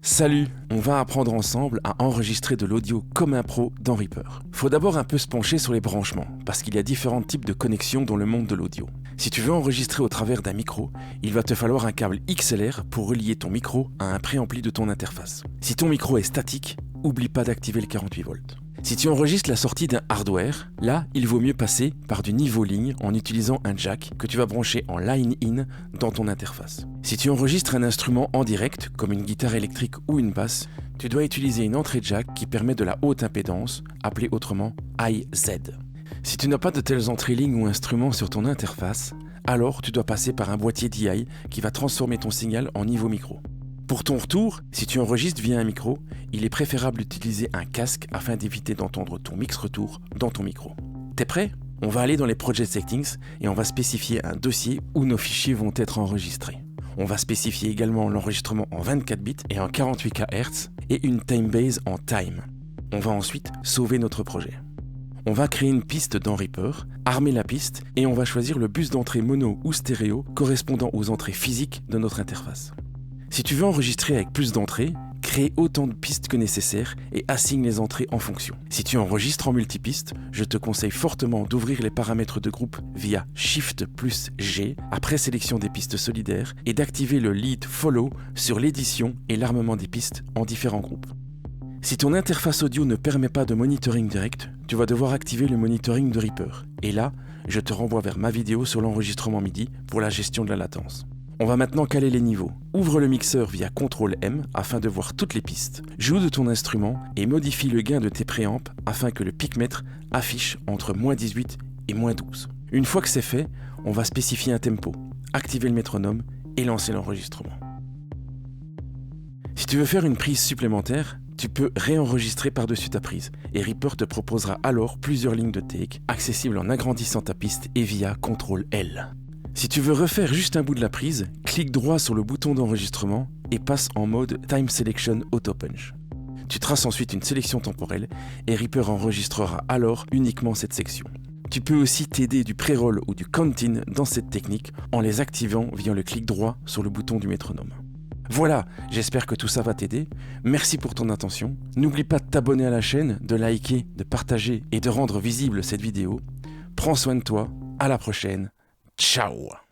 Salut, on va apprendre ensemble à enregistrer de l'audio comme un pro dans Reaper. Faut d'abord un peu se pencher sur les branchements, parce qu'il y a différents types de connexions dans le monde de l'audio. Si tu veux enregistrer au travers d'un micro, il va te falloir un câble XLR pour relier ton micro à un préampli de ton interface. Si ton micro est statique, oublie pas d'activer le 48 volts. Si tu enregistres la sortie d'un hardware, là, il vaut mieux passer par du niveau ligne en utilisant un jack que tu vas brancher en line-in dans ton interface. Si tu enregistres un instrument en direct, comme une guitare électrique ou une basse, tu dois utiliser une entrée jack qui permet de la haute impédance, appelée autrement IZ. Si tu n'as pas de telles entrées lignes ou instruments sur ton interface, alors tu dois passer par un boîtier DI qui va transformer ton signal en niveau micro. Pour ton retour, si tu enregistres via un micro, il est préférable d'utiliser un casque afin d'éviter d'entendre ton mix retour dans ton micro. T'es prêt ? On va aller dans les Project Settings et on va spécifier un dossier où nos fichiers vont être enregistrés. On va spécifier également l'enregistrement en 24 bits et en 48 kHz et une timebase en time. On va ensuite sauver notre projet. On va créer une piste dans Reaper, armer la piste et on va choisir le bus d'entrée mono ou stéréo correspondant aux entrées physiques de notre interface. Si tu veux enregistrer avec plus d'entrées, crée autant de pistes que nécessaire et assigne les entrées en fonction. Si tu enregistres en multipiste, je te conseille fortement d'ouvrir les paramètres de groupe via Shift plus G après sélection des pistes solidaires et d'activer le Lead Follow sur l'édition et l'armement des pistes en différents groupes. Si ton interface audio ne permet pas de monitoring direct, tu vas devoir activer le monitoring de Reaper. Et là, je te renvoie vers ma vidéo sur l'enregistrement MIDI pour la gestion de la latence. On va maintenant caler les niveaux. Ouvre le mixeur via CTRL-M afin de voir toutes les pistes. Joue de ton instrument et modifie le gain de tes préampes afin que le picmètre affiche entre -18 et -12. Une fois que c'est fait, on va spécifier un tempo, activer le métronome et lancer l'enregistrement. Si tu veux faire une prise supplémentaire, tu peux réenregistrer par-dessus ta prise et Reaper te proposera alors plusieurs lignes de take accessibles en agrandissant ta piste et via CTRL-L. Si tu veux refaire juste un bout de la prise, clique droit sur le bouton d'enregistrement et passe en mode Time Selection Auto Punch. Tu traces ensuite une sélection temporelle et Reaper enregistrera alors uniquement cette section. Tu peux aussi t'aider du pré-roll ou du count-in dans cette technique en les activant via le clic droit sur le bouton du métronome. Voilà, j'espère que tout ça va t'aider. Merci pour ton attention. N'oublie pas de t'abonner à la chaîne, de liker, de partager et de rendre visible cette vidéo. Prends soin de toi, à la prochaine. Ciao!